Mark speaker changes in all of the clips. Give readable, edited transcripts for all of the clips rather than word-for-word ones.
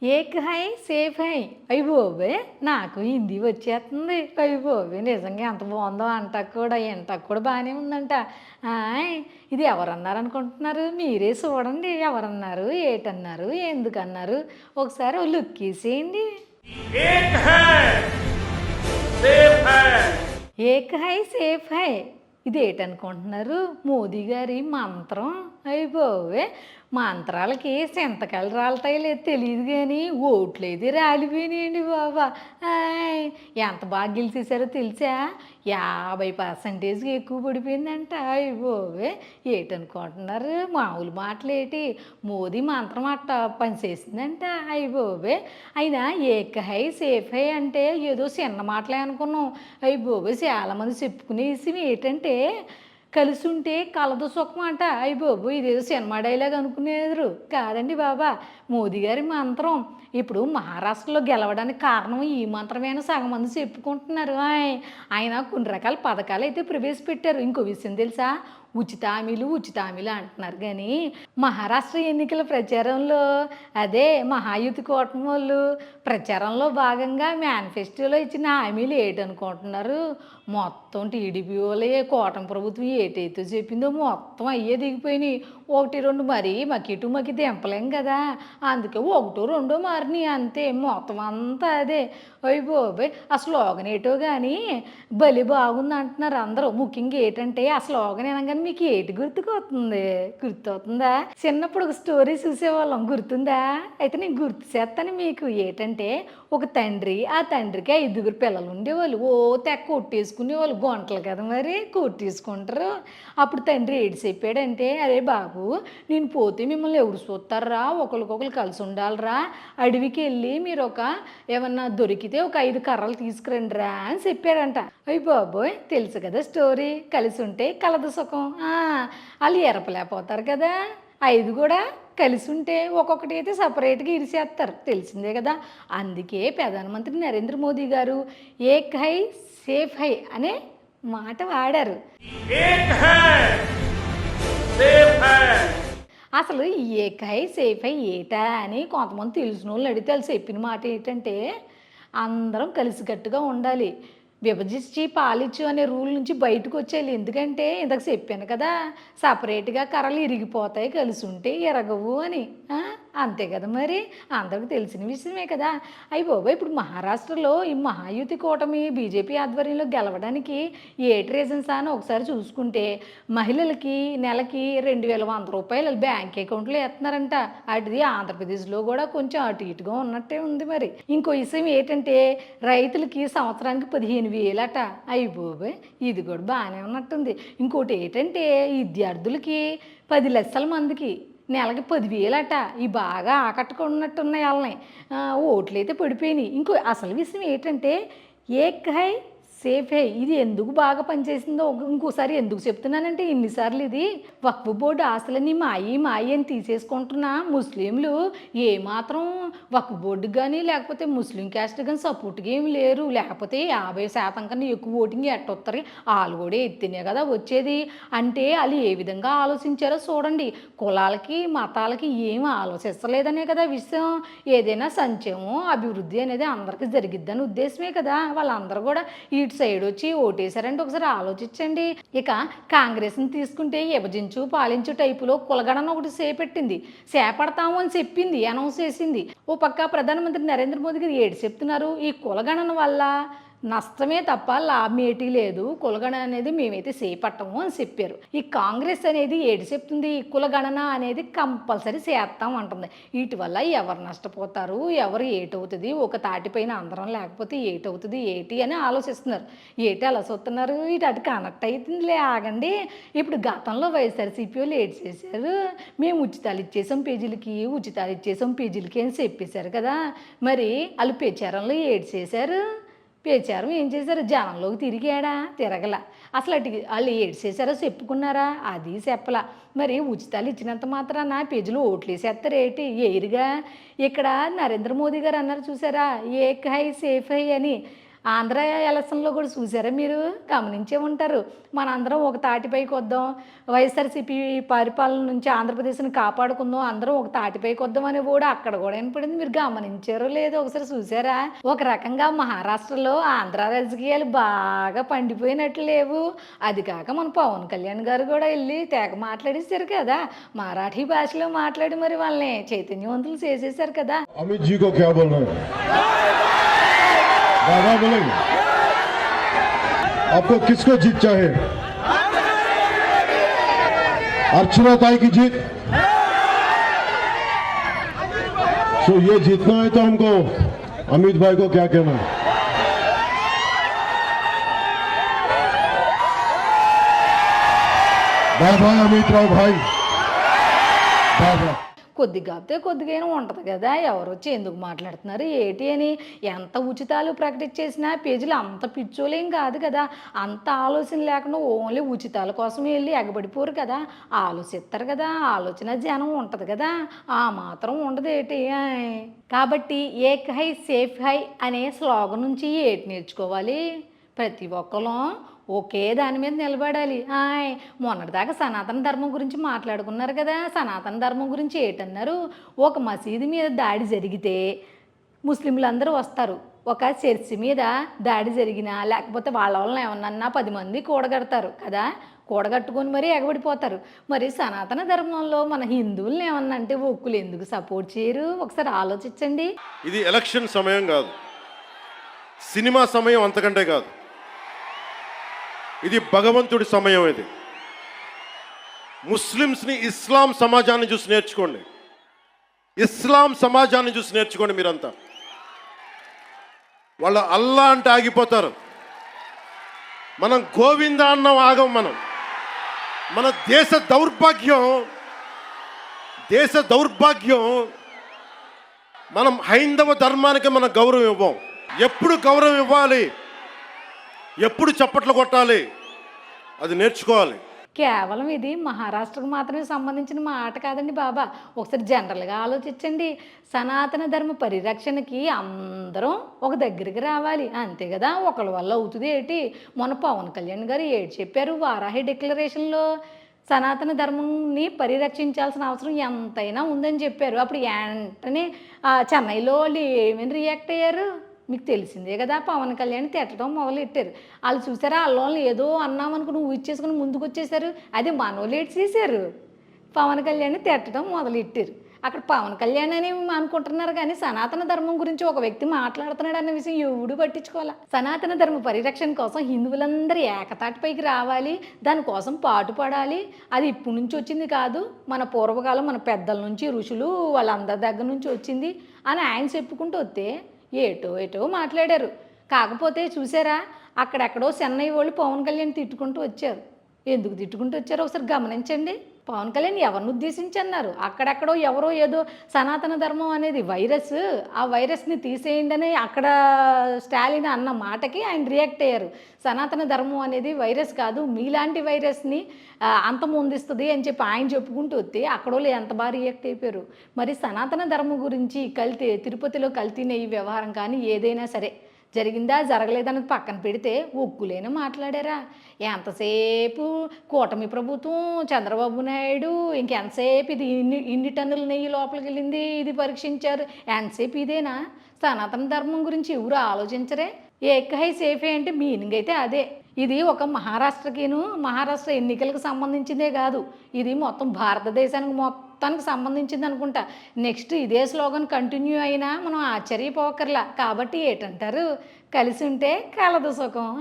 Speaker 1: ఏక్ high safe high అయ్య బాబోయ్! నాకు హిందీ వచ్చేస్తుంది. అయ్య బాబోయ్! నిజంగా ఎంత బావుందో అంటాక కూడా, ఇంటాక కూడా బానే ఉందంట. ఆయ్! ఇది ఎవరన్నారనుకుంటున్నారు? మీరే చూడండి. ఎవరన్నారు? ఏటన్నారు? ఎందుకన్నారు? ఒకసారి ఓ లుక్కేసేయండి.
Speaker 2: एक है सेफ है।
Speaker 1: ఏక్ హై సేఫ్ హై ఇదేటనుకుంటున్నారు? మోదీ గారి మంత్రం. అయ్య బాబోయ్! మంత్రాలకి సింతకాయలు రాలతాయో లేదో తెలీదు గానీ, ఓట్లయితే రాలిపోయినాయండి బాబా! ఆయ్! ఎంత బాగా గెలిచేసారో తెలుసా? 50%కి ఎక్కువ పడిపోయిందంట. అయ్య బాబోయ్! ఏటనుకుంటున్నారు? మామూలు మాటలేటి? మోదీ మంత్రం అట్ట పనిచేసిందంట. అయ్య బాబోయ్! అయినా ఏక్ హై సేఫ్ హై అంటే ఏదో చిన్న మాటలే అనుకున్నాం. అయ్య బాబోయ్! చాలామంది చెప్పుకునే విషయం ఏంటంటే కలిసుంటే కలదు సుఖం అంట. అయ్య బాబోయ్! ఇదేదో సినిమా డైలాగ్ అనుకునేరు. కాదండి బాబా! మోదీ గారి మంత్రం. ఇప్పుడు మహారాష్ట్రలో గెలవడానికి కారణం ఈ మంత్రమేనని సగం మంది చెప్పుకుంటున్నారు. ఆయన కొన్ని రకాల పథకాలైతే ప్రవేశపెట్టారు. ఇంకో విషయం తెలుసా? ఉచిత హామీలు, ఉచిత హామీలు అంటున్నారు గానీ, మహారాష్ట్ర ఎన్నికల ప్రచారంలో అదే మహాయుతి కూటమి వాళ్ళు ప్రచారంలో భాగంగా మేనిఫెస్టోలో ఇచ్చిన హామీలు ఏటనుకుంటున్నారు? మొత్తం టీడీపీ వాళ్ళే కూటమి ప్రభుత్వం ఏటైతే చెప్పిందో మొత్తం అయ్యే దిగిపోయినాయి. 1, 2 మరి మకిటు మకి దింపలేం కదా! అందుకే 1, 2 మారినాయి అంతే. మొత్తం అంతా అదే. అయ్య బాబోయ్! ఆ స్లోగన్ ఏటో గానీ భలే బాగుందంటున్నారు అందరూ. ముఖ్యంగా ఏటంటే ఆ స్లోగన్ వినంగానే మీకు ఏటి గుర్తుకొస్తుంది? గుర్తవుతుందా? చిన్నప్పుడు ఒక స్టోరీ చూసేవాళ్ళం గుర్తుందా? అయితే నేను గుర్తు చేస్తాను మీకు. ఏటంటే ఒక తండ్రి, ఆ తండ్రికి 5గురు పిల్లలు ఉండేవాళ్ళు. తెగ కొట్టేసుకునేవాళ్ళు. గొంటలు కదా మరి కొట్టేసుకుంటారు. అప్పుడు తండ్రి ఏటి చెప్పాడంటే, "అరే బాబు, నేను పోతే మిమ్మల్ని ఎవరు చూస్తారురా? ఒకళ్ళకొకళ్ళు కలిసి ఉండాలిరా. అడవికి వెళ్ళి మీరు ఏమన్నా దొరికితే ఒక 5 కర్రలు తీసుకురండిరా" అని చెప్పాడంట. అయ్య బాబోయ్! తెలుసు కదా స్టోరీ. కలిసి ఉంటే కలదు సుఖం. ఆళ్ళు ఎరపలేకపోతారు కదా! 5 కూడా కలిసి ఉంటే ఒక్కొక్కటి అయితే సపరేట్‌గా ఇరిసేస్తారు. తెలిసిందే కదా! అందుకే ప్రధానమంత్రి నరేంద్ర మోదీ గారు ఏక్ హై సేఫ్ హై అనే మాట వాడారు.
Speaker 2: एक है सेफ है।
Speaker 1: అసలు ఈ ఏక్ హై సేఫ్ హై ఏటా అని కొంతమంది తెలిసినోళ్ళని అడిగితే ఆళ్ళు చెప్పిన మాట ఏంటంటే, అందరం కలిసికట్టుగా ఉండాలి. విభజించి పాలించు అనే రూల్ నుంచి బయటకొచ్చేయాలి. ఎందుకంటే ఇందాక చెప్పాను కదా! సెపరేట్‌గా కర్రలు ఇరిగిపోతాయి కలిసుంటే ఇరగవు అని. ఆ! అంతే కదా మరి! అందరికి తెలిసిన విషయమే కదా! అయ్య బాబోయ్! ఇప్పుడు మహారాష్ట్రలో ఈ మహాయుతి కూటమి బీజేపీ ఆధ్వర్యంలో గెలవడానికి ఏటి రీజన్స్ అని ఒకసారి చూసుకుంటే, మహిళలకి నెలకి రూ. 2,100 బ్యాంక్ అకౌంట్‌లో ఏత్తన్నారంట. అటుది ఆంధ్రప్రదేశ్‌లో కూడా కొంచెం అటు ఇటుగా ఉన్నట్టే ఉంది మరి. ఇంకో విషయం ఏంటంటే రైతులకి సంవత్సరానికి 15,000 అట. అయ్య బాబోయ్! ఇది కూడా బానే ఉన్నట్టుంది. ఇంకోటి ఏంటంటే విద్యార్థులకి 10,00,000 మందికి నెలకి 10,000 అట. ఇవి బాగా ఆకట్టుకున్నట్టున్నాయి ఆళ్ళని. ఓట్లయితే పడిపోయినాయి. ఇంకో అసలు విషయం ఏంటంటే ఏక్ హై సేఫ్ హై ఇది ఎందుకు బాగా పనిచేసిందో ఇంకోసారి ఎందుకు చెప్తున్నానంటే ఇన్ని సార్లు ఇది వక్ఫ్ బోర్డు ఆస్తులన్నీ మాయి మాయి అని తీసేసుకుంటున్న ముస్లింలు ఏమాత్రం వక్ఫ్ బోర్డుకి కానీ లేకపోతే ముస్లిం క్యాస్ట్ కానీ సపోర్ట్గా ఏమి లేరు. లేకపోతే 50% కన్నా ఎక్కువ ఓటింగ్ ఎట్టొస్తారు. వాళ్ళు కూడా ఎత్తినే కదా వచ్చేది. అంటే వాళ్ళు ఏ విధంగా ఆలోచించారో చూడండి. కులాలకి మతాలకి ఏమి ఆలోచించలేదనే కదా విషయం. ఏదైనా సంక్షేమం అభివృద్ధి అనేది అందరికీ జరిగిద్దని ఉద్దేశమే కదా. వాళ్ళందరూ కూడా ఇటు సైడ్ వచ్చి ఓటేశారంటే ఒకసారి ఆలోచించండి. ఇక కాంగ్రెస్ని తీసుకుంటే విభజించు పాలించు టైపులో కులగణన ఒకటి చేపడతాము అని చెప్పింది, అనౌన్స్ చేసింది. ఓ పక్క ప్రధానమంత్రి నరేంద్ర మోదీ గారు ఏడు చెప్తున్నారు, ఈ కులగణన వల్ల నష్టమే తప్ప లాభం ఏటీ లేదు. కులగణన అనేది మేమైతే చేపట్టము అని చెప్పారు. ఈ కాంగ్రెస్ అనేది ఏడు చెప్తుంది, కులగణన అనేది కంపల్సరీ చేస్తాం అంటుంది. వీటి వల్ల ఎవరు నష్టపోతారు, ఎవరు ఏటవుతుంది, ఒక తాటిపైన అందరం లేకపోతే ఏటవుతుంది ఏటి అని ఆలోచిస్తున్నారు. ఏటి అలా చూస్తున్నారు, ఇటు అటు కనెక్ట్ అవుతుందిలే ఆగండి. ఇప్పుడు గతంలో వైఎస్ఆర్సీపీ వాళ్ళు ఏడు చేశారు, మేము ఉచితాలు ఇచ్చేసాం పీజీలకి అని చెప్పేశారు కదా. మరి వాళ్ళు ప్రచారంలో ఏడు చేశారు. ప్రచారం ఏం చేశారు? జనంలోకి తిరగల. అసలు వాళ్ళు ఏడు చేశారో చెప్పుకున్నారా? అది చెప్పలా. మరి ఉచితాలు ఇచ్చినంత మాత్రాన ప్రజలు ఓట్లేసేస్తారేటి? ఎయిరుగా ఇక్కడ నరేంద్ర మోదీ గారు అన్నారు చూసారా, ఏక్ హై సేఫ్ హై అని. ఆంధ్ర ఎలక్షన్లో కూడా చూసారా మీరు, గమనించే ఉంటారు. మనందరం ఒక తాటిపైకి వద్దాం, వైఎస్ఆర్సీపీ పరిపాలన నుంచి ఆంధ్రప్రదేశ్ని కాపాడుకుందాం, అందరం ఒక తాటిపైకి వద్దాం అని కూడా అక్కడ కూడా వినపడింది. మీరు గమనించారో లేదో ఒకసారి చూసారా? ఒక రకంగా మహారాష్ట్రలో ఆంధ్ర రాజకీయాలు బాగా పండిపోయినట్లు లేవు. అది కాక మన పవన్ కళ్యాణ్ గారు కూడా వెళ్ళి తెగ మాట్లాడేశారు కదా, మరాఠీ భాషలో మాట్లాడి మరి వాళ్ళని చైతన్యవంతులు చేసేశారు కదా.
Speaker 3: अमित जी को क्या बोलना है? बाबा बोलेंगे आपको किसको जीत चाहे? अर्चना ताई की जीत। तो ये जीतना है तो हमको अमित भाई को क्या कहना है? बाय बाय अमित राव भाई, बाय बाय।
Speaker 1: కొద్దిగా కొద్దిగానే ఉంటుంది కదా, ఎవరు వచ్చి ఎందుకు మాట్లాడుతున్నారు ఏంటి అని. ఎంత ఉచితాలు ప్రకటించేసినా పేజీలు అంత పిచ్చోలేం కాదు కదా, అంత ఆలోచన లేకుండా ఓన్లీ ఉచితాల కోసం వెళ్ళి ఎగబడిపోరు కదా, ఆలోచిస్తారు కదా, ఆలోచన జనం ఉంటుంది కదా, ఆ మాత్రం ఉండదు ఏంటి. కాబట్టి ఏక్ హై సేఫ్ హై అనే స్లోగన్ నుంచి ఏటి నేర్చుకోవాలి? ప్రతి ఒక్కరు ఒకే దాని మీద నిలబడాలి. మొన్నటిదాకా సనాతన ధర్మం గురించి మాట్లాడుకున్నారు కదా, సనాతన ధర్మం గురించి ఏంటన్నారు? ఒక మసీదు మీద దాడి జరిగితే ముస్లింలందరూ వస్తారు, ఒక చర్చి మీద దాడి జరిగినా లేకపోతే వాళ్ళ వాళ్ళని ఏమన్నా 10 మంది కూడగడతారు కదా, కూడగట్టుకొని మరీ ఎగబడిపోతారు. మరి సనాతన ధర్మంలో మన హిందువులను ఏమన్నా అంటే ఒక్కులు ఎందుకు సపోర్ట్ చేయరు? ఒకసారి ఆలోచించండి.
Speaker 4: ఇది ఎలక్షన్ సమయం కాదు, సినిమా సమయం అంతకంటే కాదు, ఇది భగవంతుడి సమయం. ఇది ముస్లిమ్స్ని ఇస్లాం సమాజాన్ని చూసి నేర్చుకోండి, ఇస్లాం సమాజాన్ని చూసి నేర్చుకోండి. మీరంతా వాళ్ళు అల్లా అంటే ఆగిపోతారు, మనం గోవింద అన్నం ఆగం. మన దేశ దౌర్భాగ్యం మనం హైందవ ధర్మానికి మనం గౌరవం ఇవ్వం. ఎప్పుడు గౌరవం ఇవ్వాలి, ఎప్పుడు చప్పట్లు కొట్టాలి, అది నేర్చుకోవాలి.
Speaker 1: కేవలం ఇది మహారాష్ట్రకు మాత్రమే సంబంధించిన మాట కాదండి బాబా, ఒకసారి జనరల్గా ఆలోచించండి. సనాతన ధర్మ పరిరక్షణకి అందరం ఒక దగ్గరికి రావాలి, అంతే కదా. ఒకళ్ళ వల్ల అవుతుంది ఏంటి? మొన్న పవన్ కళ్యాణ్ గారు ఏడు చెప్పారు వారాహి డిక్లరేషన్లో, సనాతన ధర్మంని పరిరక్షించాల్సిన అవసరం ఎంతైనా ఉందని చెప్పారు. అప్పుడు వెంటనే చెన్నైలో వాళ్ళు ఏమైనా రియాక్ట్ అయ్యారు? మీకు తెలిసిందే కదా, పవన్ కళ్యాణ్ తిట్టడం మొదలెట్టారు. వాళ్ళు చూసారా, వాళ్ళని ఏదో అన్నామనుకుని ఊహించేసుకుని ముందుకు వచ్చేసారు. అది మనోళ్ళు ఏడ్ చేశారు, పవన్ కళ్యాణ్ తిట్టడం మొదలెట్టారు. అక్కడ పవన్ కళ్యాణ్ అని అనుకుంటున్నారు కానీ సనాతన ధర్మం గురించి ఒక వ్యక్తి మాట్లాడుతున్నాడు అన్న విషయం ఎవడు పట్టించుకోవాలి. సనాతన ధర్మ పరిరక్షణ కోసం హిందువులందరూ ఏకతాటిపైకి రావాలి, దానికోసం పాటుపడాలి. అది ఇప్పటి నుంచి వచ్చింది కాదు, మన పూర్వకాలం మన పెద్దల నుంచి ఋషులు వాళ్ళందరి దగ్గర నుంచి వచ్చింది అని ఆయన చెప్పుకుంటూ వస్తే ఏటో మాట్లాడారు. కాకపోతే చూసారా, అక్కడెక్కడో చెన్నై వాళ్ళు పవన్ కళ్యాణ్ తిట్టుకుంటూ వచ్చారు. ఎందుకు తిట్టుకుంటూ వచ్చారో ఒకసారి గమనించండి. పవన్ కళ్యాణ్ ఎవరిని ఉద్దేశించి అన్నారు? అక్కడెక్కడో ఎవరో ఏదో సనాతన ధర్మం అనేది వైరస్, ఆ వైరస్ని తీసేయండి అని అక్కడ స్టాలిన్ అన్న మాటకి ఆయన రియాక్ట్ అయ్యారు. సనాతన ధర్మం అనేది వైరస్ కాదు, మీలాంటి వైరస్ని అంతమొందిస్తుంది అని చెప్పి ఆయన చెప్పుకుంటూ వస్తే అక్కడోళ్ళు ఎంత బాగా రియాక్ట్ అయిపోయారు. మరి సనాతన ధర్మం గురించి తిరుపతిలో కల్తీ నెయ్యి వ్యవహారం కానీ ఏదైనా సరే జరిగిందా జరగలేదన్నది పక్కన పెడితే ఒగ్గులేని మాట్లాడారా? ఎంతసేపు కూటమి ప్రభుత్వం, చంద్రబాబు నాయుడు ఇంకెంతసేపు ఇది ఇన్ని టన్నుల నెయ్యి లోపలికి వెళ్ళింది, ఇది పరీక్షించారు, ఎంతసేపు ఇదేనా? సనాతన ధర్మం గురించి ఎవరు ఆలోచించరే? ఏక్ హై సేఫే అంటే మీనింగ్ అయితే అదే. ఇది ఒక మహారాష్ట్ర ఎన్నికలకు సంబంధించిందే కాదు, ఇది మొత్తం భారతదేశానికి మొత్తానికి సంబంధించింది అనుకుంటా. నెక్స్ట్ ఇదే స్లోగన్ కంటిన్యూ అయినా మనం ఆశ్చర్యపోకర్లా. కాబట్టి ఏంటంటారు, కలిసి ఉంటే కలదు సుఖం.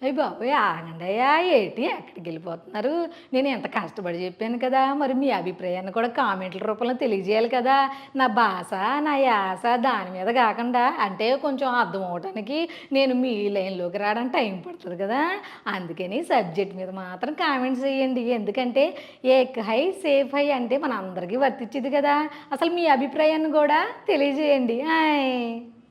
Speaker 1: అయ్యి బాబోయ్ ఆగండి అయ్యా, ఏంటి ఎక్కడికి వెళ్ళిపోతున్నారు? నేను ఎంత కష్టపడి చెప్పాను కదా, మరి మీ అభిప్రాయాన్ని కూడా కామెంట్ల రూపంలో తెలియజేయాలి కదా. నా భాష, నా యాస దాని మీద కాకుండా అంటే కొంచెం అర్థం అవడానికి నేను మీ లైన్లోకి రావడానికి టైం పడుతుంది కదా, అందుకని సబ్జెక్ట్ మీద మాత్రం కామెంట్స్ చేయండి. ఎందుకంటే ఏక్ హై సేఫ్ హై అంటే మన అందరికీ వర్తించింది కదా. అసలు మీ అభిప్రాయాన్ని కూడా తెలియజేయండి.